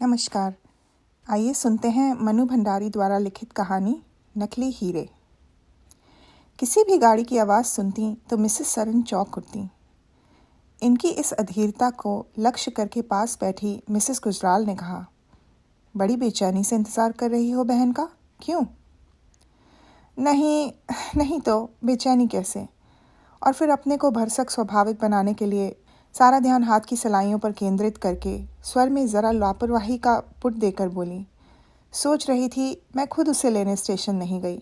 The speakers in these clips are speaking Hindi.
नमस्कार। आइए सुनते हैं मनु भंडारी द्वारा लिखित कहानी नकली हीरे। किसी भी गाड़ी की आवाज़ सुनती तो मिसेस सरन चौंक उठती। इनकी इस अधीरता को लक्ष्य करके पास बैठी मिसेस गुजराल ने कहा, बड़ी बेचैनी से इंतज़ार कर रही हो बहन का, क्यों? नहीं तो बेचैनी कैसे। और फिर अपने को भरसक स्वाभाविक बनाने के लिए सारा ध्यान हाथ की सलाइयों पर केंद्रित करके स्वर में ज़रा लापरवाही का पुट देकर बोली, सोच रही थी मैं खुद उसे लेने स्टेशन नहीं गई।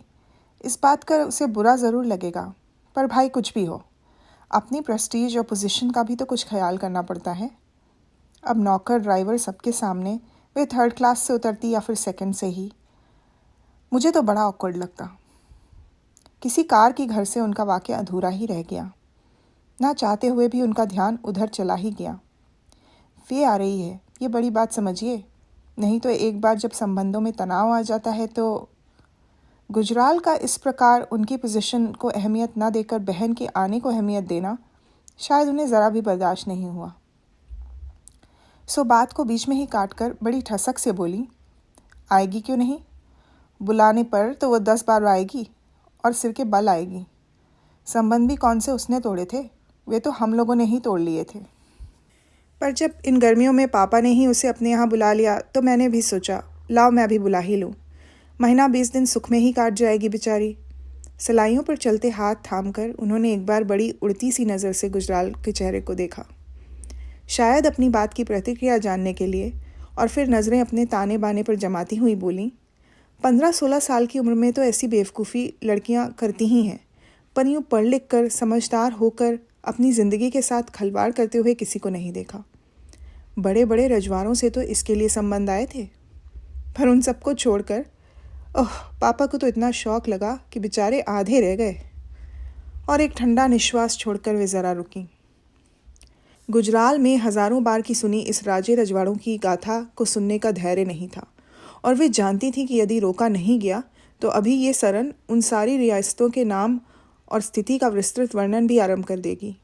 इस बात का उसे बुरा ज़रूर लगेगा, पर भाई कुछ भी हो, अपनी प्रेस्टीज और पोजीशन का भी तो कुछ ख्याल करना पड़ता है। अब नौकर ड्राइवर सबके सामने वे थर्ड क्लास से उतरती या फिर सेकंड से ही, मुझे तो बड़ा ऑकवर्ड लगता। किसी कार की घर से उनका वाक़या अधूरा ही रह गया। ना चाहते हुए भी उनका ध्यान उधर चला ही गया। वे आ रही है, ये बड़ी बात समझिए, नहीं तो एक बार जब संबंधों में तनाव आ जाता है तो। गुजराल का इस प्रकार उनकी पोजीशन को अहमियत न देकर बहन के आने को अहमियत देना शायद उन्हें ज़रा भी बर्दाश्त नहीं हुआ। सो बात को बीच में ही काटकर बड़ी ठसक से बोली, आएगी क्यों नहीं? बुलाने पर तो वो 10 बार आएगी और सिर के बल आएगी। संबंध भी कौन से उसने तोड़े थे, वे तो हम लोगों ने ही तोड़ लिए थे। पर जब इन गर्मियों में पापा ने ही उसे अपने यहाँ बुला लिया तो मैंने भी सोचा, लाओ मैं भी बुला ही लूँ। महीना 20 दिन सुख में ही काट जाएगी बेचारी। सलाइयों पर चलते हाथ थामकर उन्होंने एक बार बड़ी उड़ती सी नज़र से गुजराल के चेहरे को देखा, शायद अपनी बात की प्रतिक्रिया जानने के लिए, और फिर नज़रें अपने ताने बाने पर जमाती हुई बोली, 15-16 साल की उम्र में तो ऐसी बेवकूफ़ी लड़कियां करती ही हैं, पर यूँ पढ़ लिख कर समझदार होकर अपनी ज़िंदगी के साथ खिलवाड़ करते हुए किसी को नहीं देखा। बड़े बड़े रजवाड़ों से तो इसके लिए संबंध आए थे, पर उन सबको छोड़कर पापा को तो इतना शौक लगा कि बेचारे आधे रह गए। और एक ठंडा निश्वास छोड़कर वे ज़रा रुकीं। गुजराल में हज़ारों बार की सुनी इस राजे रजवाड़ों की गाथा को सुनने का धैर्य नहीं था, और वे जानती थी कि यदि रोका नहीं गया तो अभी ये सरन उन सारी रियासतों के नाम और स्थिति का विस्तृत वर्णन भी आरंभ कर देगी।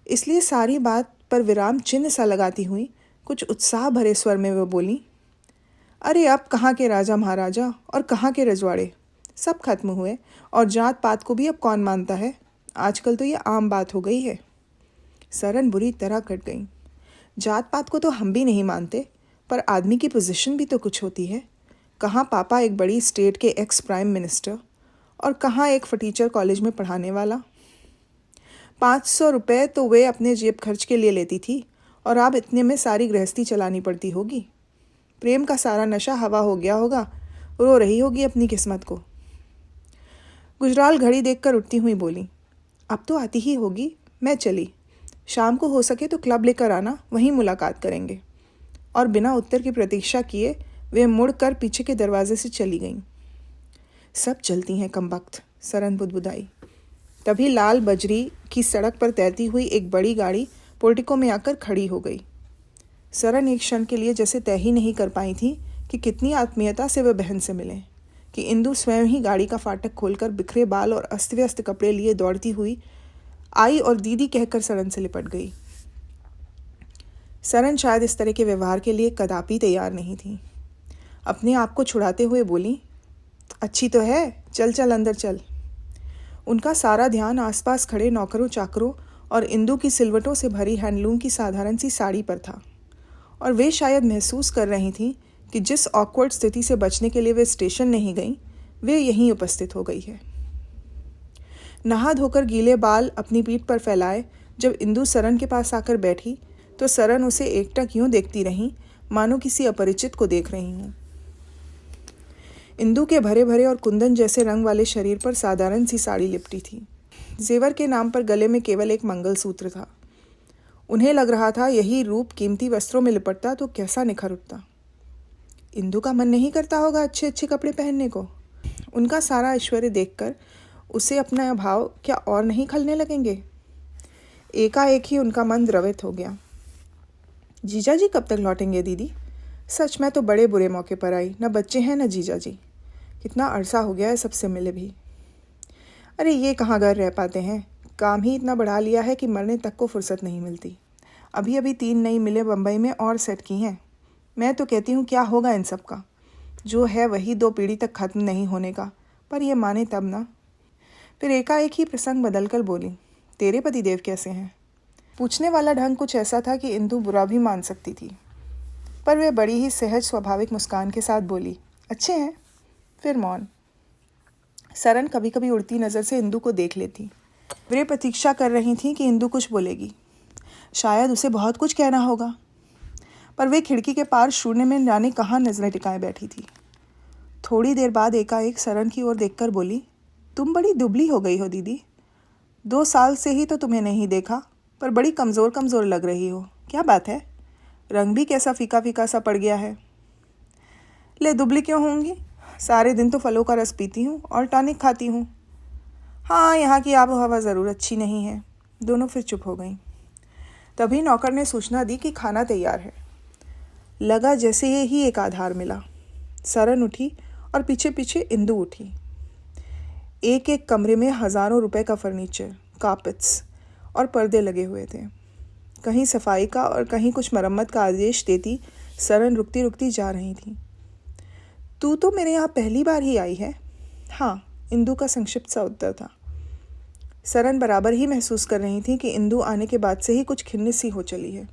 इसलिए सारी बात पर विराम चिन्ह सा लगाती हुई कुछ उत्साह भरे स्वर में वह बोली, अरे अब कहाँ के राजा महाराजा और कहाँ के रजवाड़े, सब खत्म हुए, और जात पात को भी अब कौन मानता है, आजकल तो ये आम बात हो गई है। सरन बुरी तरह कट गई। जात पात को तो हम भी नहीं मानते, पर आदमी की पोजीशन भी तो कुछ होती है। कहाँ पापा एक बड़ी स्टेट के एक्स प्राइम मिनिस्टर, और कहाँ एक फटीचर कॉलेज में पढ़ाने वाला। 500 रुपये तो वे अपने जेब खर्च के लिए लेती थी, और अब इतने में सारी गृहस्थी चलानी पड़ती होगी। प्रेम का सारा नशा हवा हो गया होगा, रो रही होगी अपनी किस्मत को। गुजराल घड़ी देखकर उठती हुई बोली, अब तो आती ही होगी, मैं चली। शाम को हो सके तो क्लब लेकर आना, वहीं मुलाकात करेंगे। और बिना उत्तर की प्रतीक्षा किए वे मुड़कर पीछे के दरवाजे से चली गईं। सब चलती हैं कमबख्त, सरन बुदबुदाई। तभी लाल बजरी की सड़क पर तैरती हुई एक बड़ी गाड़ी पोर्टिको में आकर खड़ी हो गई। सरन एक क्षण के लिए जैसे तय ही नहीं कर पाई थी कि कितनी आत्मीयता से वह बहन से मिले, कि इंदु स्वयं ही गाड़ी का फाटक खोलकर बिखरे बाल और अस्त व्यस्त कपड़े लिए दौड़ती हुई आई और दीदी कहकर सरन से लिपट गई। सरन शायद इस तरह के व्यवहार के लिए कदापि तैयार नहीं थी। अपने आप को छुड़ाते हुए बोली, अच्छी तो है, चल चल अंदर चल। उनका सारा ध्यान आसपास खड़े नौकरों चाकरों और इंदु की सिलवटों से भरी हैंडलूम की साधारण सी साड़ी पर था, और वे शायद महसूस कर रही थीं कि जिस ऑकवर्ड स्थिति से बचने के लिए वे स्टेशन नहीं गईं, वे यहीं उपस्थित हो गई है। नहा धोकर गीले बाल अपनी पीठ पर फैलाए जब इंदु सरन के पास आकर बैठी तो सरन उसे एकटक यूं देखती रहीं मानो किसी अपरिचित को देख रही हूँ। इंदु के भरे भरे और कुंदन जैसे रंग वाले शरीर पर साधारण सी साड़ी लिपटी थी। जेवर के नाम पर गले में केवल एक मंगलसूत्र था। उन्हें लग रहा था यही रूप कीमती वस्त्रों में लिपटता तो कैसा निखर उठता। इंदु का मन नहीं करता होगा अच्छे अच्छे कपड़े पहनने को। उनका सारा ऐश्वर्य देखकर उसे अपना भाव क्या और नहीं खलने लगेंगे। एकाएक ही उनका मन द्रवित हो गया। जीजा जी कब तक लौटेंगे दीदी? सच में तो बड़े बुरे मौके पर आई, न बच्चे हैं न जीजा जी। कितना अरसा हो गया है सबसे मिले भी। अरे ये कहाँ घर रह पाते हैं, काम ही इतना बढ़ा लिया है कि मरने तक को फुर्सत नहीं मिलती। अभी अभी 3 नई मिलें बम्बई में और सेट की हैं। मैं तो कहती हूँ क्या होगा इन सब का, जो है वही 2 पीढ़ी तक खत्म नहीं होने का, पर ये माने तब ना। फिर एकाएक ही प्रसंग बदलकर बोली, तेरे पतिदेव कैसे हैं? पूछने वाला ढंग कुछ ऐसा था कि इंदु बुरा भी मान सकती थी, पर वे बड़ी ही सहज स्वाभाविक मुस्कान के साथ बोली, अच्छे हैं। फिर मौन। सरन कभी कभी उड़ती नज़र से इंदु को देख लेती। वे प्रतीक्षा कर रही थीं कि इंदु कुछ बोलेगी, शायद उसे बहुत कुछ कहना होगा, पर वे खिड़की के पार शून्य में जाने कहाँ नजरें टिकाए बैठी थी। थोड़ी देर बाद एकाएक सरन की ओर देखकर बोली, तुम बड़ी दुबली हो गई हो दीदी। 2 साल से ही तो तुम्हें नहीं देखा, पर बड़ी कमज़ोर कमज़ोर लग रही हो, क्या बात है? रंग भी कैसा फीका फीका सा पड़ गया है। ले दुबली क्यों होंगी, सारे दिन तो फलों का रस पीती हूँ और टॉनिक खाती हूँ। हाँ, यहाँ की आबो हवा ज़रूर अच्छी नहीं है। दोनों फिर चुप हो गईं। तभी नौकर ने सूचना दी कि खाना तैयार है। लगा जैसे ही एक आधार मिला। सरन उठी और पीछे पीछे इंदु उठी। एक एक कमरे में हज़ारों रुपए का फर्नीचर, कार्पेट्स और पर्दे लगे हुए थे। कहीं सफाई का और कहीं कुछ मरम्मत का आदेश देती सरन रुकती रुकती जा रही थी। तू तो मेरे यहाँ पहली बार ही आई है? हाँ, इंदु का संक्षिप्त सा उत्तर था। सरन बराबर ही महसूस कर रही थी कि इंदु आने के बाद से ही कुछ खिन्नी सी हो चली है।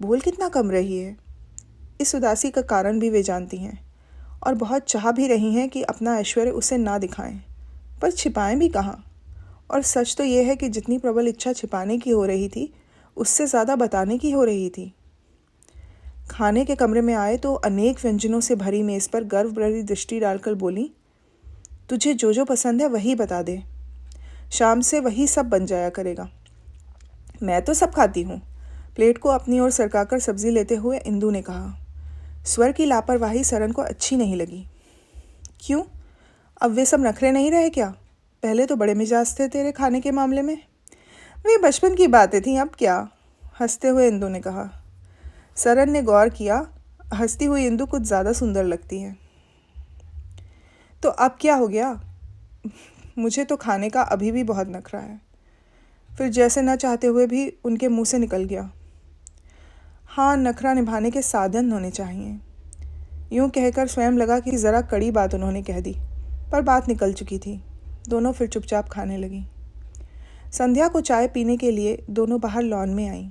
बोल कितना कम रही है। इस उदासी का कारण भी वे जानती हैं और बहुत चाह भी रही हैं कि अपना ऐश्वर्य उसे ना दिखाएं, पर छिपाएं भी कहाँ। और सच तो यह है कि जितनी प्रबल इच्छा छिपाने की हो रही थी, उससे ज़्यादा बताने की हो रही थी। खाने के कमरे में आए तो अनेक व्यंजनों से भरी मेज़ पर गर्व भरी दृष्टि डालकर बोली, तुझे जो जो पसंद है वही बता दे, शाम से वही सब बन जाया करेगा। मैं तो सब खाती हूँ। प्लेट को अपनी ओर सरकाकर सब्जी लेते हुए इंदु ने कहा। स्वर की लापरवाही सरन को अच्छी नहीं लगी। क्यों, अब वे सब नखरे नहीं रहे क्या? पहले तो बड़े मिजाज थे तेरे खाने के मामले में। वे बचपन की बातें थीं, अब क्या? हंसते हुए इंदु ने कहा। सरन ने गौर किया, हंसती हुई इंदु कुछ ज़्यादा सुंदर लगती है। तो अब क्या हो गया? मुझे तो खाने का अभी भी बहुत नखरा है। फिर जैसे न चाहते हुए भी उनके मुंह से निकल गया, हाँ, नखरा निभाने के साधन होने चाहिए। यूं कहकर स्वयं लगा कि ज़रा कड़ी बात उन्होंने कह दी, पर बात निकल चुकी थी। दोनों फिर चुपचाप खाने लगी। संध्या को चाय पीने के लिए दोनों बाहर लॉन में आईं।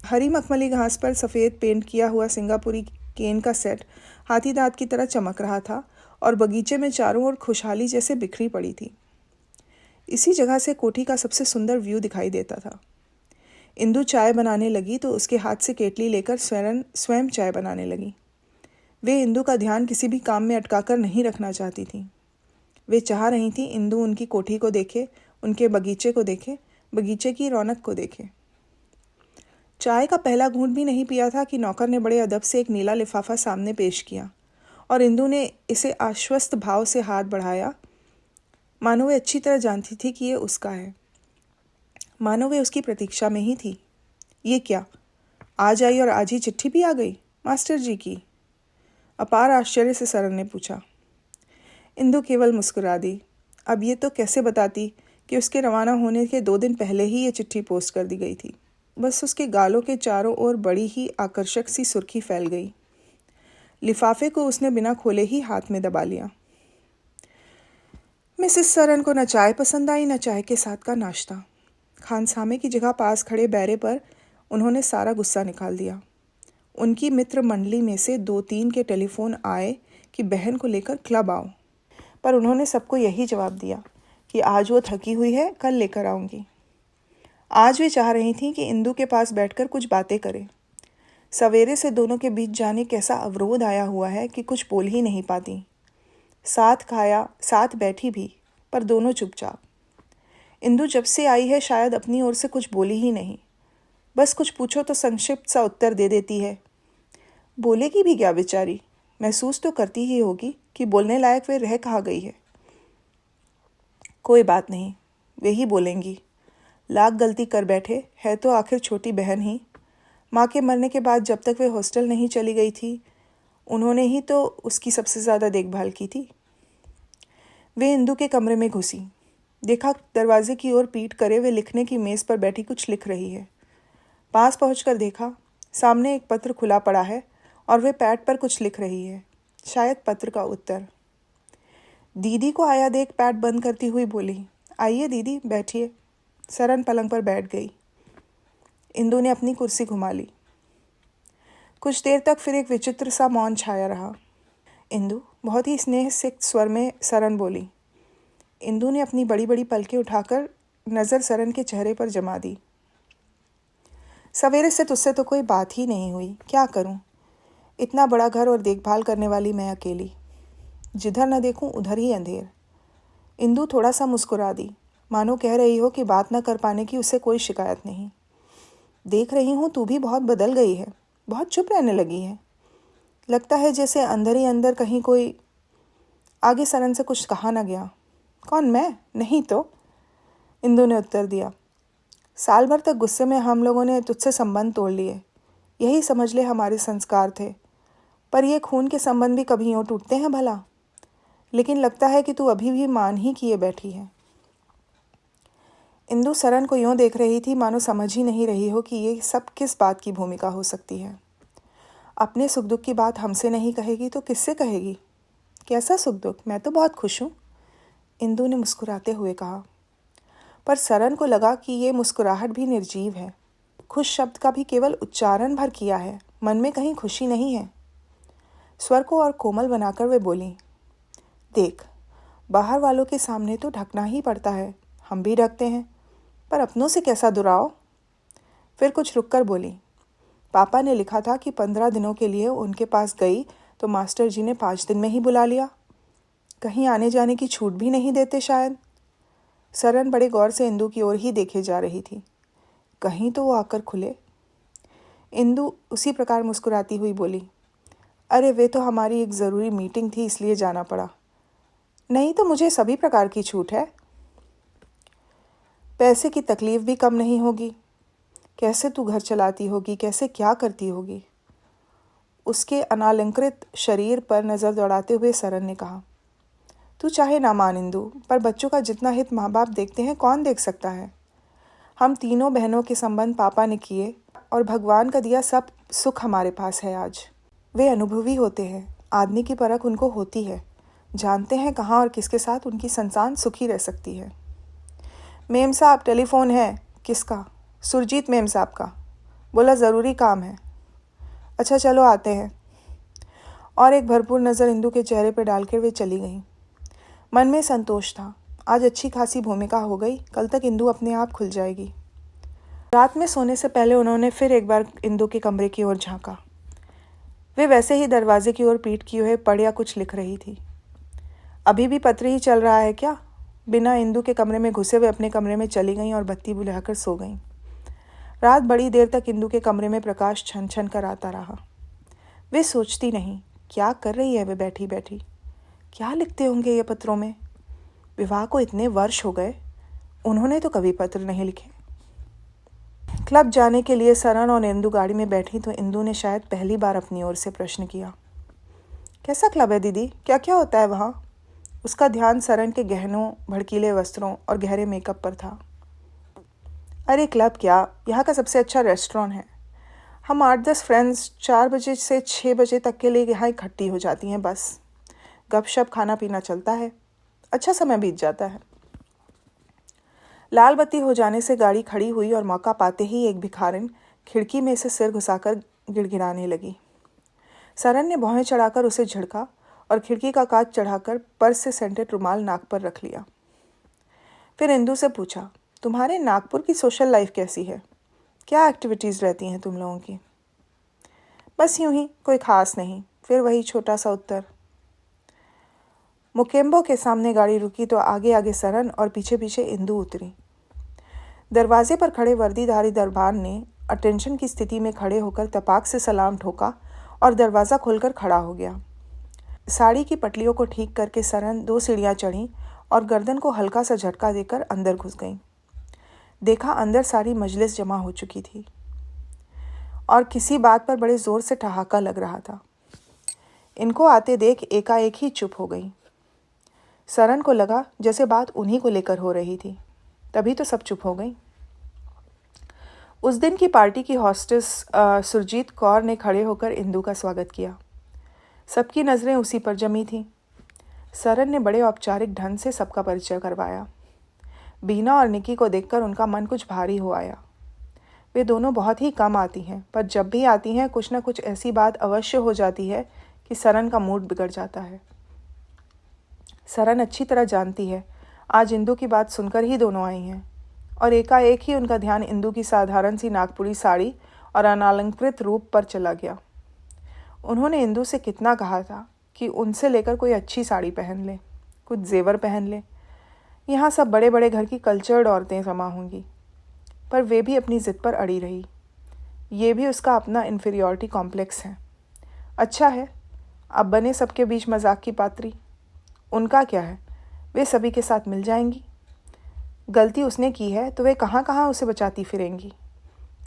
हरी मखमली घास पर सफ़ेद पेंट किया हुआ सिंगापुरी केन का सेट हाथी दांत की तरह चमक रहा था और बगीचे में चारों ओर खुशहाली जैसे बिखरी पड़ी थी। इसी जगह से कोठी का सबसे सुंदर व्यू दिखाई देता था। इंदु चाय बनाने लगी तो उसके हाथ से केतली लेकर स्वयं चाय बनाने लगी। वे इंदु का ध्यान किसी भी काम में अटकाकर नहीं रखना चाहती थीं। वे चाह रही थीं इंदु उनकी कोठी को देखे, उनके बगीचे को देखे, बगीचे की रौनक को देखे। चाय का पहला घूंट भी नहीं पिया था कि नौकर ने बड़े अदब से एक नीला लिफाफा सामने पेश किया और इंदु ने इसे आश्वस्त भाव से हाथ बढ़ाया, मानो वे अच्छी तरह जानती थी कि ये उसका है, मानो वे उसकी प्रतीक्षा में ही थी। ये क्या, आज आई और आज ही चिट्ठी भी आ गई मास्टर जी की? अपार आश्चर्य से सरन ने पूछा। इंदु केवल मुस्कुरा दी। अब ये तो कैसे बताती कि उसके रवाना होने के 2 दिन पहले ही ये चिट्ठी पोस्ट कर दी गई थी। बस उसके गालों के चारों ओर बड़ी ही आकर्षक सी सुर्खी फैल गई। लिफाफे को उसने बिना खोले ही हाथ में दबा लिया। मिसेस सरन को न चाय पसंद आई, न चाय के साथ का नाश्ता। खानसामे की जगह पास खड़े बैरे पर उन्होंने सारा गुस्सा निकाल दिया। उनकी मित्र मंडली में से 2-3 के टेलीफोन आए कि बहन को लेकर क्लब आओ, पर उन्होंने सबको यही जवाब दिया कि आज वो थकी हुई है, कल लेकर आऊँगी। आज वे चाह रही थीं कि इंदु के पास बैठकर कुछ बातें करें। सवेरे से दोनों के बीच जाने कैसा अवरोध आया हुआ है कि कुछ बोल ही नहीं पाती। साथ खाया, साथ बैठी भी, पर दोनों चुपचाप। इंदु जब से आई है शायद अपनी ओर से कुछ बोली ही नहीं। बस कुछ पूछो तो संक्षिप्त सा उत्तर दे देती है। बोलेगी भी क्या बेचारी? महसूस तो करती ही होगी कि बोलने लायक वे रह कहाँ गई है। कोई बात नहीं, वे ही बोलेंगी। लाख गलती कर बैठे, है तो आखिर छोटी बहन ही। माँ के मरने के बाद जब तक वे हॉस्टल नहीं चली गई थी, उन्होंने ही तो उसकी सबसे ज़्यादा देखभाल की थी। वे इंदु के कमरे में घुसी। देखा दरवाजे की ओर पीठ करे वे लिखने की मेज़ पर बैठी कुछ लिख रही है। पास पहुंचकर देखा, सामने एक पत्र खुला पड़ा है और वे पैड पर कुछ लिख रही है, शायद पत्र का उत्तर। दीदी को आया देख पैड बंद करती हुई बोली, आइए दीदी बैठिए। सरन पलंग पर बैठ गई। इंदु ने अपनी कुर्सी घुमा ली। कुछ देर तक फिर एक विचित्र सा मौन छाया रहा। इंदु, बहुत ही स्नेह से स्वर में सरन बोली। इंदु ने अपनी बड़ी बड़ी पलकें उठाकर नज़र सरन के चेहरे पर जमा दी। सवेरे से तुझसे तो कोई बात ही नहीं हुई, क्या करूं? इतना बड़ा घर और देखभाल करने वाली मैं अकेली, जिधर न देखूं उधर ही अंधेर। इंदु थोड़ा सा मुस्कुरा दी, मानो कह रही हो कि बात न कर पाने की उसे कोई शिकायत नहीं। देख रही हूँ तू भी बहुत बदल गई है, बहुत चुप रहने लगी है। लगता है जैसे अंदर ही अंदर कहीं कोई। आगे सरन से कुछ कहा न गया। कौन, मैं? नहीं तो, इंदु ने उत्तर दिया। साल भर तक गुस्से में हम लोगों ने तुझसे संबंध तोड़ लिए, यही समझ ले हमारे संस्कार थे। पर ये खून के संबंध भी कभी यूँ टूटते हैं भला? लेकिन लगता है कि तू अभी भी मान ही किए बैठी है। इंदु सरन को यूँ देख रही थी मानो समझ ही नहीं रही हो कि ये सब किस बात की भूमिका हो सकती है। अपने सुख दुख की बात हमसे नहीं कहेगी तो किससे कहेगी? कैसा सुख दुख? मैं तो बहुत खुश हूँ, इंदु ने मुस्कुराते हुए कहा। पर सरन को लगा कि ये मुस्कुराहट भी निर्जीव है। खुश शब्द का भी केवल उच्चारण भर किया है, मन में कहीं खुशी नहीं है। स्वर को और कोमल बनाकर वे बोली, देख, बाहर वालों के सामने तो ढकना ही पड़ता है, हम भी ढकते हैं, पर अपनों से कैसा दुराव। फिर कुछ रुककर बोली, पापा ने लिखा था कि 15 दिनों के लिए उनके पास गई तो मास्टर जी ने 5 दिन में ही बुला लिया। कहीं आने जाने की छूट भी नहीं देते शायद। सरन बड़े गौर से इंदु की ओर ही देखे जा रही थी। कहीं तो वो आकर खुले। इंदु उसी प्रकार मुस्कुराती हुई बोली, अरे वे तो हमारी एक ज़रूरी मीटिंग थी इसलिए जाना पड़ा, नहीं तो मुझे सभी प्रकार की छूट है। पैसे की तकलीफ भी कम नहीं होगी। कैसे तू घर चलाती होगी, कैसे क्या करती होगी? उसके अनालंकृत शरीर पर नज़र दौड़ाते हुए सरन ने कहा, तू चाहे ना मान इंदु, पर बच्चों का जितना हित माँ बाप देखते हैं कौन देख सकता है? हम तीनों बहनों के संबंध पापा ने किए और भगवान का दिया सब सुख हमारे पास है आज। वे अनुभवी होते हैं, आदमी की परख उनको होती है, जानते हैं कहाँ और किसके साथ उनकी संतान सुखी रह सकती है। मेम साहब, टेलीफोन है। किसका? सुरजीत मेम साहब का। बोला ज़रूरी काम है। अच्छा चलो आते हैं। और एक भरपूर नज़र इंदु के चेहरे पर डालकर वे चली गईं। मन में संतोष था, आज अच्छी खासी भूमिका हो गई, कल तक इंदु अपने आप खुल जाएगी। रात में सोने से पहले उन्होंने फिर एक बार इंदु के कमरे की ओर झांका। वे वैसे ही दरवाजे की ओर पीठ किए हुए पढ़ या कुछ लिख रही थी। अभी भी पत्र ही चल रहा है क्या? बिना इंदु के कमरे में घुसे हुए अपने कमरे में चली गईं और बत्ती बुझाकर सो गईं। रात बड़ी देर तक इंदु के कमरे में प्रकाश छन छन कर आता रहा। वे सोचती नहीं, क्या कर रही है वे बैठी बैठी? क्या लिखते होंगे ये पत्रों में? विवाह को इतने वर्ष हो गए, उन्होंने तो कभी पत्र नहीं लिखे। क्लब जाने के लिए सरन और इंदु गाड़ी में बैठी तो इंदु ने शायद पहली बार अपनी ओर से प्रश्न किया, कैसा क्लब है दीदी, क्या क्या होता है वहाँ? उसका ध्यान सरन के गहनों, भड़कीले वस्त्रों और गहरे मेकअप पर था। अरे क्लब क्या, यहाँ का सबसे अच्छा रेस्टोरेंट है। हम 8-10 फ्रेंड्स 4 बजे से 6 बजे तक के लिए यहाँ इकट्ठी हो जाती हैं। बस गपशप खाना पीना चलता है, अच्छा समय बीत जाता है। लाल बत्ती हो जाने से गाड़ी खड़ी हुई और मौका पाते ही एक भिखारिन खिड़की में से सिर घुसाकर गिड़गिड़ाने लगी। सरन ने भौहें चढ़ाकर उसे झिड़का और खिड़की का कांच चढ़ाकर पर्स से सेंटेड रुमाल नाक पर रख लिया। फिर इंदु से पूछा, तुम्हारे नागपुर की सोशल लाइफ कैसी है? क्या एक्टिविटीज़ रहती हैं तुम लोगों की? बस यूं ही, कोई ख़ास नहीं। फिर वही छोटा सा उत्तर। मुकेम्बो के सामने गाड़ी रुकी तो आगे आगे सरन और पीछे पीछे इंदु उतरी। दरवाजे पर खड़े वर्दीधारी दरबान ने अटेंशन की स्थिति में खड़े होकर तपाक से सलाम ठोका और दरवाज़ा खोलकर खड़ा हो गया। साड़ी की पटलियों को ठीक करके सरन 2 सीढ़ियाँ चढ़ी और गर्दन को हल्का सा झटका देकर अंदर घुस गई। देखा अंदर सारी मजलिस जमा हो चुकी थी और किसी बात पर बड़े ज़ोर से ठहाका लग रहा था। इनको आते देख एकाएक ही चुप हो गई। सरन को लगा जैसे बात उन्हीं को लेकर हो रही थी, तभी तो सब चुप हो गई। उस दिन की पार्टी की हॉस्टेस सुरजीत कौर ने खड़े होकर इंदु का स्वागत किया। सबकी नज़रें उसी पर जमी थीं। सरन ने बड़े औपचारिक ढंग से सबका परिचय करवाया। बीना और निकी को देखकर उनका मन कुछ भारी हो आया। वे दोनों बहुत ही कम आती हैं, पर जब भी आती हैं कुछ न कुछ ऐसी बात अवश्य हो जाती है कि सरन का मूड बिगड़ जाता है। सरन अच्छी तरह जानती है आज इंदु की बात सुनकर ही दोनों आई हैं, और एकाएक ही उनका ध्यान इंदु की साधारण सी नागपुरी साड़ी और अनालंकृत रूप पर चला गया। उन्होंने इंदु से कितना कहा था कि उनसे लेकर कोई अच्छी साड़ी पहन ले, कुछ जेवर पहन ले। यहाँ सब बड़े बड़े घर की कल्चर्ड औरतें जमा होंगी, पर वे भी अपनी ज़िद पर अड़ी रही। ये भी उसका अपना इन्फीरियॉरिटी कॉम्प्लेक्स है। अच्छा है, अब बने सबके बीच मजाक की पात्री। उनका क्या है, वे सभी के साथ मिल जाएंगी। गलती उसने की है तो वे कहाँ कहाँ उसे बचाती फिरेंगी।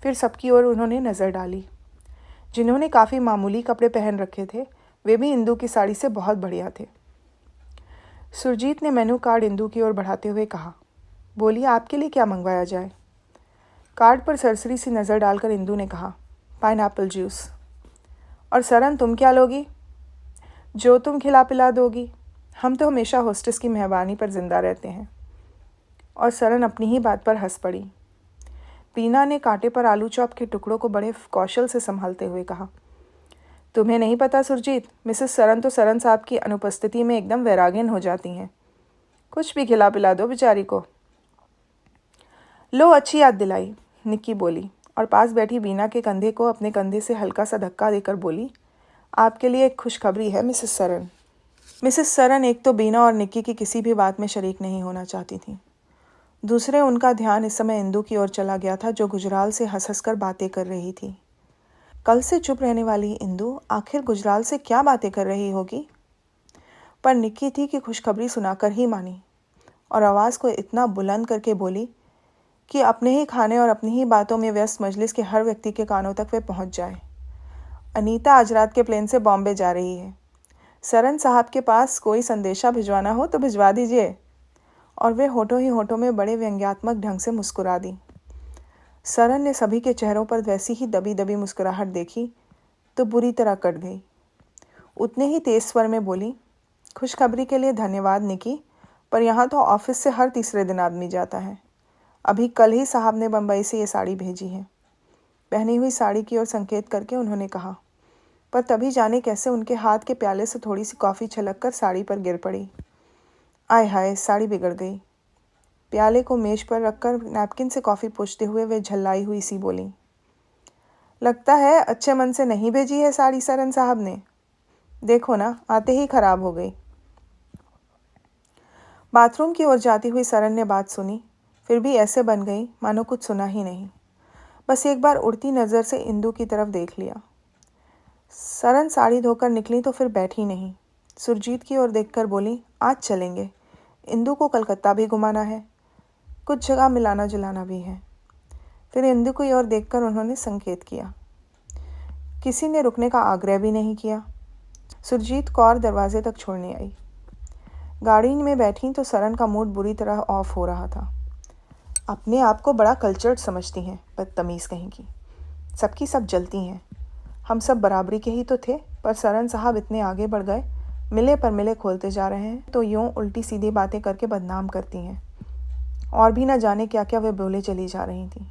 फिर सबकी ओर उन्होंने नज़र डाली। जिन्होंने काफ़ी मामूली कपड़े पहन रखे थे वे भी इंदु की साड़ी से बहुत बढ़िया थे। सुरजीत ने मेनू कार्ड इंदु की ओर बढ़ाते हुए कहा, बोलिए आपके लिए क्या मंगवाया जाए। कार्ड पर सरसरी सी नज़र डालकर इंदु ने कहा, पाइनएप्पल जूस। और सरन तुम क्या लोगी? जो तुम खिला पिला दोगी, हम तो हमेशा होस्टेस की मेहरबानी पर जिंदा रहते हैं। और सरन अपनी ही बात पर हंस पड़ी। बीना ने कांटे पर आलू चॉप के टुकड़ों को बड़े कौशल से संभालते हुए कहा, तुम्हें नहीं पता सुरजीत, मिसेस सरन तो सरन साहब की अनुपस्थिति में एकदम वैराग्यन हो जाती हैं। कुछ भी खिला पिला दो बेचारी को। लो, अच्छी याद दिलाई, निक्की बोली और पास बैठी बीना के कंधे को अपने कंधे से हल्का सा धक्का देकर बोली, आपके लिए एक खुशखबरी है मिसेस सरन। मिसेस सरन एक तो बीना और निक्की की किसी भी बात में शरीक नहीं होना चाहती थी। दूसरे उनका ध्यान इस समय इंदु की ओर चला गया था, जो गुजराल से हंस हंस कर बातें कर रही थी। कल से चुप रहने वाली इंदु आखिर गुजराल से क्या बातें कर रही होगी। पर निक्की थी कि खुशखबरी सुनाकर ही मानी, और आवाज़ को इतना बुलंद करके बोली कि अपने ही खाने और अपनी ही बातों में व्यस्त मजलिस के हर व्यक्ति के कानों तक वे पहुंच जाए। अनीता आज रात के प्लेन से बॉम्बे जा रही है। सरन साहब के पास कोई संदेशा भिजवाना हो तो भिजवा दीजिए। और वे होठों ही होठों में बड़े व्यंग्यात्मक ढंग से मुस्कुरा दी। सरन ने सभी के चेहरों पर वैसी ही दबी दबी मुस्कुराहट देखी तो बुरी तरह कट गई। उतने ही तेज स्वर में बोली, खुशखबरी के लिए धन्यवाद निकी, पर यहाँ तो ऑफिस से हर तीसरे दिन आदमी जाता है। अभी कल ही साहब ने बम्बई से ये साड़ी भेजी है। पहनी हुई साड़ी की ओर संकेत करके उन्होंने कहा, पर तभी जाने कैसे उनके हाथ के प्याले से थोड़ी सी कॉफ़ी छलक कर साड़ी पर गिर पड़ी। आय हाय, साड़ी बिगड़ गई। प्याले को मेज पर रखकर नैपकिन से कॉफ़ी पोंछते हुए वे झल्लाई हुई सी बोली, लगता है अच्छे मन से नहीं भेजी है साड़ी सरन साहब ने। देखो ना, आते ही खराब हो गई। बाथरूम की ओर जाती हुई सरन ने बात सुनी, फिर भी ऐसे बन गई मानो कुछ सुना ही नहीं। बस एक बार उड़ती नज़र से इंदु की तरफ देख लिया। सरन साड़ी धोकर निकली तो फिर बैठी नहीं। सुरजीत की ओर देखकर बोली, आज चलेंगे। इंदु को कलकत्ता भी घुमाना है, कुछ जगह मिलाना जुलाना भी है। फिर इंदु की ओर देखकर उन्होंने संकेत किया। किसी ने रुकने का आग्रह भी नहीं किया। सुरजीत कौर दरवाजे तक छोड़ने आई। गाड़ी में बैठी तो सरन का मूड बुरी तरह ऑफ हो रहा था। अपने आप को बड़ा कल्चर्ड समझती हैं, बदतमीज़ कहीं की। सबकी सब जलती हैं। हम सब बराबरी के ही तो थे, पर सरन साहब इतने आगे बढ़ गए, मिले पर मिले खोलते जा रहे हैं तो यूँ उल्टी सीधी बातें करके बदनाम करती हैं। और भी न जाने क्या क्या वे बोले चली जा रही थी,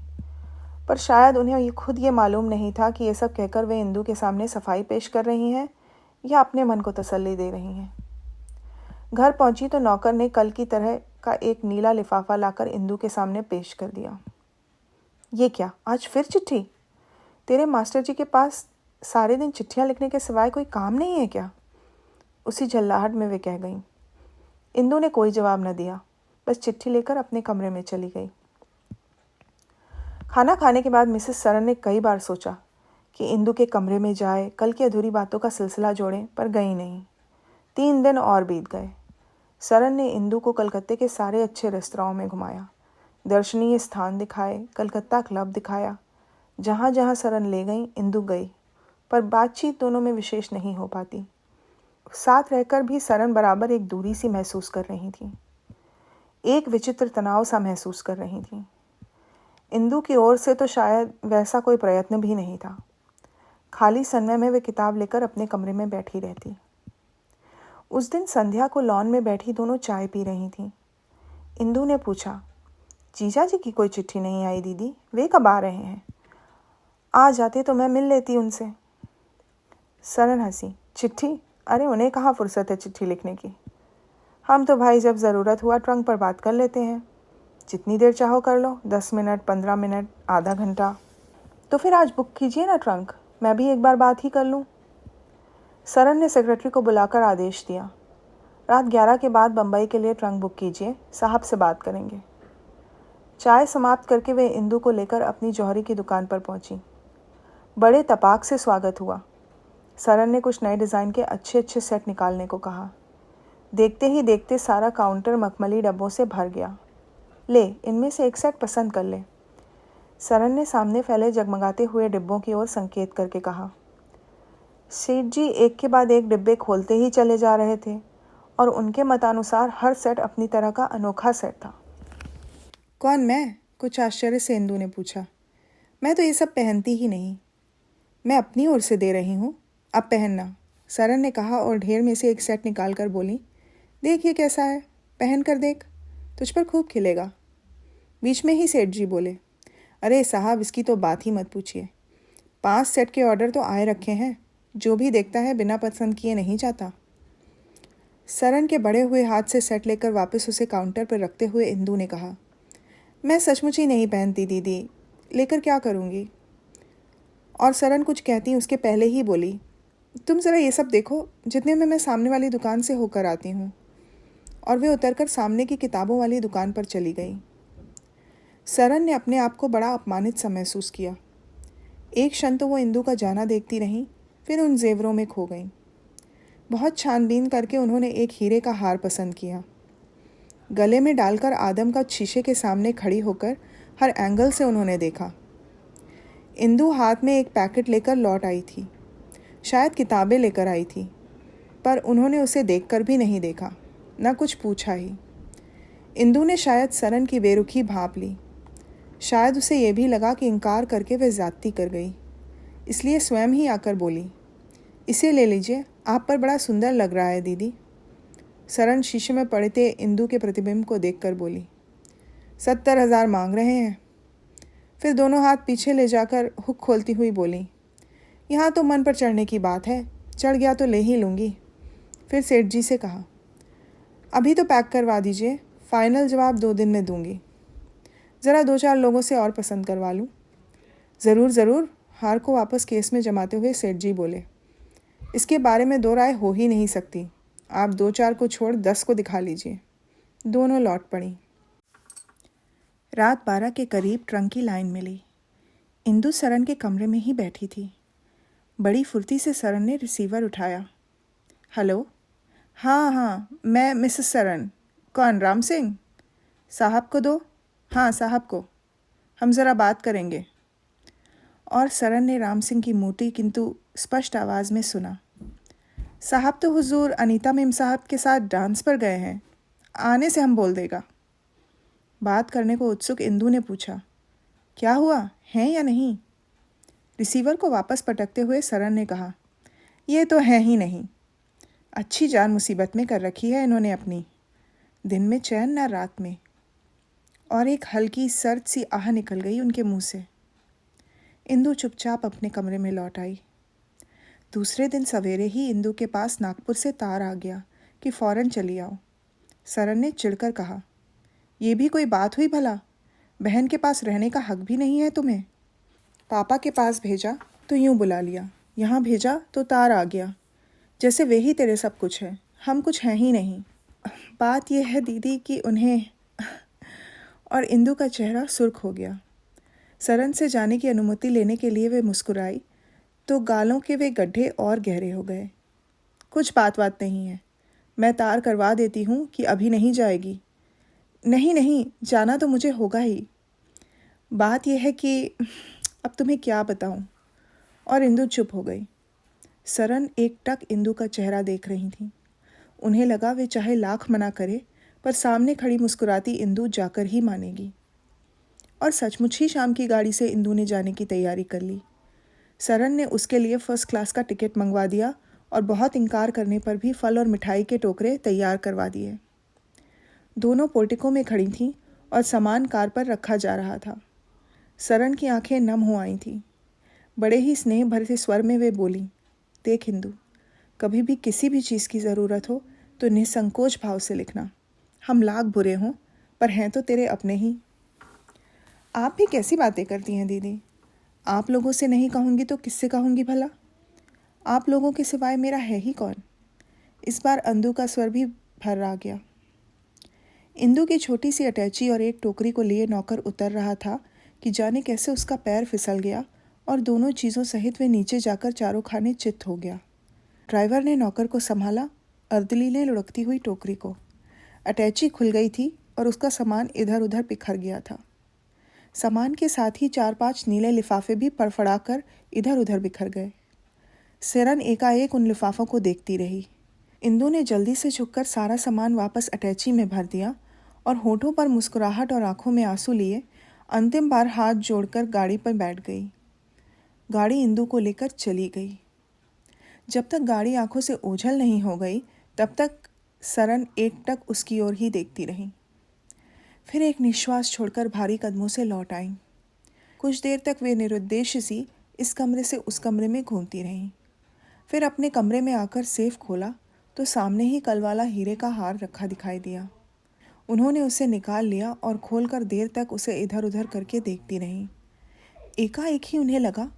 पर शायद उन्हें खुद ये मालूम नहीं था कि ये सब कहकर वे इंदु के सामने सफाई पेश कर रही हैं या अपने मन को तसल्ली दे रही हैं। घर पहुंची तो नौकर ने कल की तरह का एक नीला लिफाफा लाकर इंदु के सामने पेश कर दिया। ये क्या, आज फिर चिट्ठी? तेरे मास्टर जी के पास सारे दिन चिट्ठियाँ लिखने के सिवाय कोई काम नहीं है क्या? उसी झल्लाहट में वे कह गईं। इंदु ने कोई जवाब न दिया, बस चिट्ठी लेकर अपने कमरे में चली गई। खाना खाने के बाद मिसेस सरन ने कई बार सोचा कि इंदु के कमरे में जाए, कल की अधूरी बातों का सिलसिला जोड़ें, पर गई नहीं। 3 दिन और बीत गए। सरन ने इंदु को कलकत्ते के सारे अच्छे रेस्तराओं में घुमाया, दर्शनीय स्थान दिखाए, कलकत्ता क्लब दिखाया। जहाँ जहाँ सरन ले गई इंदु गई, पर बातचीत दोनों में विशेष नहीं हो पाती। साथ रहकर भी सरन बराबर एक दूरी सी महसूस कर रही थी, एक विचित्र तनाव सा महसूस कर रही थी। इंदु की ओर से तो शायद वैसा कोई प्रयत्न भी नहीं था। खाली समय में वे किताब लेकर अपने कमरे में बैठी रहती। उस दिन संध्या को लॉन में बैठी दोनों चाय पी रही थीं। इंदु ने पूछा, जीजा जी की कोई चिट्ठी नहीं आई दीदी, वे कब आ रहे हैं? आ जाते तो मैं मिल लेती उनसे। सरन हंसी, चिट्ठी? अरे उन्हें कहाँ फुर्सत है चिट्ठी लिखने की। हम तो भाई जब ज़रूरत हुआ ट्रंक पर बात कर लेते हैं। जितनी देर चाहो कर लो, 10 मिनट, 15 मिनट, आधा घंटा। तो फिर आज बुक कीजिए ना ट्रंक, मैं भी एक बार बात ही कर लूँ। सरन ने सेक्रेटरी को बुलाकर आदेश दिया, रात 11 के बाद बम्बई के लिए ट्रंक बुक कीजिए, साहब से बात करेंगे। चाय समाप्त करके वे इंदु को लेकर अपनी जौहरी की दुकान पर पहुंची। बड़े तपाक से स्वागत हुआ। सरन ने कुछ नए डिज़ाइन के अच्छे अच्छे सेट निकालने को कहा। देखते ही देखते सारा काउंटर मखमली डब्बों से भर गया। ले, इनमें से एक सेट पसंद कर ले। सरन ने सामने फैले जगमगाते हुए डिब्बों की ओर संकेत करके कहा। सेठ जी एक के बाद एक डिब्बे खोलते ही चले जा रहे थे और उनके मतानुसार हर सेट अपनी तरह का अनोखा सेट था। कौन मैं? कुछ आश्चर्य से इंदु ने पूछा। मैं तो ये सब पहनती ही नहीं। मैं अपनी ओर से दे रही हूँ, अब पहनना, सरन ने कहा और ढेर में से एक सेट निकाल कर बोली, देख ये कैसा है, पहन कर देख, तुझ पर खूब खिलेगा। बीच में ही सेठ जी बोले, अरे साहब इसकी तो बात ही मत पूछिए, 5 सेट के ऑर्डर तो आए रखे हैं, जो भी देखता है बिना पसंद किए नहीं जाता। सरन के बड़े हुए हाथ से सेट लेकर वापस उसे काउंटर पर रखते हुए इंदु ने कहा, मैं सचमुच ही नहीं पहनती दीदी, लेकर क्या करूँगी? और सरन कुछ कहती उसके पहले ही बोली, तुम ज़रा ये सब देखो, जितने में मैं सामने वाली दुकान से होकर आती हूँ। और वे उतरकर सामने की किताबों वाली दुकान पर चली गई। सरन ने अपने आप को बड़ा अपमानित सा महसूस किया। एक क्षण तो वो इंदु का जाना देखती रहीं, फिर उन जेवरों में खो गईं। बहुत छानबीन करके उन्होंने एक हीरे का हार पसंद किया। गले में डालकर आदम का शीशे के सामने खड़ी होकर हर एंगल से उन्होंने देखा। इंदु हाथ में एक पैकेट लेकर लौट आई थी, शायद किताबें लेकर आई थी, पर उन्होंने उसे देखकर भी नहीं देखा, न कुछ पूछा ही। इंदु ने शायद सरन की बेरुखी भांप ली। शायद उसे ये भी लगा कि इनकार करके वह ज़्यादती कर गई, इसलिए स्वयं ही आकर बोली, इसे ले लीजिए, आप पर बड़ा सुंदर लग रहा है दीदी। सरन शीशे में पड़ते इंदु के प्रतिबिंब को देखकर बोली, 70,000 मांग रहे हैं। फिर दोनों हाथ पीछे ले जाकर हुक खोलती हुई बोली, यहाँ तो मन पर चढ़ने की बात है, चढ़ गया तो ले ही लूँगी। फिर सेठ जी से कहा, अभी तो पैक करवा दीजिए, फाइनल जवाब 2 दिन में दूँगी। ज़रा 2-4 लोगों से और पसंद करवा लूँ। ज़रूर ज़रूर, हार को वापस केस में जमाते हुए सेठ जी बोले, इसके बारे में 2 राय हो ही नहीं सकती, आप 2-4 को छोड़ 10 को दिखा लीजिए। दोनों लौट पड़ी। रात 12 के करीब ट्रंक की लाइन मिली। इंदु सरन के कमरे में ही बैठी थी। बड़ी फुर्ती से सरन ने रिसीवर उठाया। हेलो, हाँ, मैं मिसेस सरन। कौन, राम सिंह? साहब को दो। हाँ, साहब को, हम ज़रा बात करेंगे। और सरन ने राम सिंह की मोटी किंतु स्पष्ट आवाज़ में सुना, साहब तो हुजूर अनीता मेम साहब के साथ डांस पर गए हैं, आने से हम बोल देगा। बात करने को उत्सुक इंदु ने पूछा, क्या हुआ, हैं या नहीं? रिसीवर को वापस पटकते हुए सरन ने कहा, ये तो है ही नहीं। अच्छी जान मुसीबत में कर रखी है इन्होंने अपनी, दिन में चैन ना रात में। और एक हल्की सर्द सी आह निकल गई उनके मुंह से। इंदु चुपचाप अपने कमरे में लौट आई। दूसरे दिन सवेरे ही इंदु के पास नागपुर से तार आ गया कि फ़ौरन चली आओ। सरन ने चिढ़कर कहा, ये भी कोई बात हुई भला? बहन के पास रहने का हक भी नहीं है तुम्हें? पापा के पास भेजा तो यूं बुला लिया, यहाँ भेजा तो तार आ गया, जैसे वे ही तेरे सब कुछ है, हम कुछ हैं ही नहीं। बात यह है दीदी कि उन्हें और इंदु का चेहरा सुर्ख हो गया। सरन से जाने की अनुमति लेने के लिए वे मुस्कुराई तो गालों के वे गड्ढे और गहरे हो गए। कुछ बात नहीं है, मैं तार करवा देती हूँ कि अभी नहीं जाएगी। नहीं, जाना तो मुझे होगा ही। बात यह है कि अब तुम्हें क्या बताऊँ। और इंदु चुप हो गई। सरन एकटक इंदु का चेहरा देख रही थी। उन्हें लगा वे चाहे लाख मना करे, पर सामने खड़ी मुस्कुराती इंदु जाकर ही मानेगी। और सचमुच ही शाम की गाड़ी से इंदु ने जाने की तैयारी कर ली। सरन ने उसके लिए फर्स्ट क्लास का टिकट मंगवा दिया और बहुत इनकार करने पर भी फल और मिठाई के टोकरे तैयार करवा दिए। दोनों पोर्टिको में खड़ी थीं और सामान कार पर रखा जा रहा था। सरन की आंखें नम हो आई थीं। बड़े ही स्नेह भरे स्वर में वे बोली, देख इंदु, कभी भी किसी भी चीज़ की ज़रूरत हो तो निसंकोच भाव से लिखना। हम लाख बुरे हों पर हैं तो तेरे अपने ही। आप भी कैसी बातें करती हैं दीदी। आप लोगों से नहीं कहूँगी तो किससे कहूँगी भला। आप लोगों के सिवाय मेरा है ही कौन। इस बार अंदु का स्वर भी भर आ गया। इंदु की छोटी सी अटैची और एक टोकरी को लिए नौकर उतर रहा था कि जाने कैसे उसका पैर फिसल गया और दोनों चीज़ों सहित वे नीचे जाकर चारों खाने चित्त हो गया। ड्राइवर ने नौकर को संभाला, अर्दली ने लुढ़कती हुई टोकरी को। अटैची खुल गई थी और उसका सामान इधर उधर बिखर गया था। सामान के साथ ही 4-5 नीले लिफाफे भी फड़फड़ा कर इधर उधर बिखर गए। सरन एकाएक उन लिफाफों को देखती रही। इंदु ने जल्दी से झुककर सारा सामान वापस अटैची में भर दिया और होठों पर मुस्कुराहट और आंखों में आंसू लिए अंतिम बार हाथ जोड़कर गाड़ी पर बैठ गई। गाड़ी इंदु को लेकर चली गई। जब तक गाड़ी आंखों से ओझल नहीं हो गई तब तक सरन एकटक उसकी ओर ही देखती रही। फिर एक निश्वास छोड़कर भारी कदमों से लौट आई। कुछ देर तक वे निरुद्देश्य सी इस कमरे से उस कमरे में घूमती रहीं। फिर अपने कमरे में आकर सेफ खोला तो सामने ही कल वाला हीरे का हार रखा दिखाई दिया। उन्होंने उसे निकाल लिया और खोलकर देर तक उसे इधर उधर करके देखती रहीं। एकाएक ही उन्हें लगा,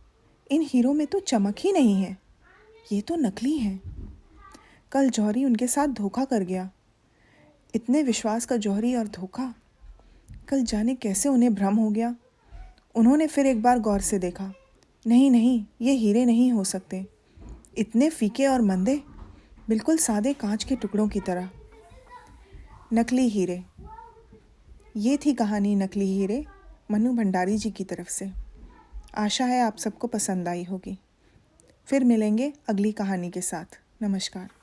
इन हीरों में तो चमक ही नहीं है, ये तो नकली हैं। कल जौहरी उनके साथ धोखा कर गया। इतने विश्वास का जौहरी और धोखा। कल जाने कैसे उन्हें भ्रम हो गया। उन्होंने फिर एक बार गौर से देखा, नहीं नहीं, ये हीरे नहीं हो सकते। इतने फीके और मंदे, बिल्कुल सादे कांच के टुकड़ों की तरह। नकली हीरे। ये थी कहानी नकली हीरे, मनु भंडारी जी की तरफ से। आशा है आप सबको पसंद आई होगी। फिर मिलेंगे अगली कहानी के साथ। नमस्कार।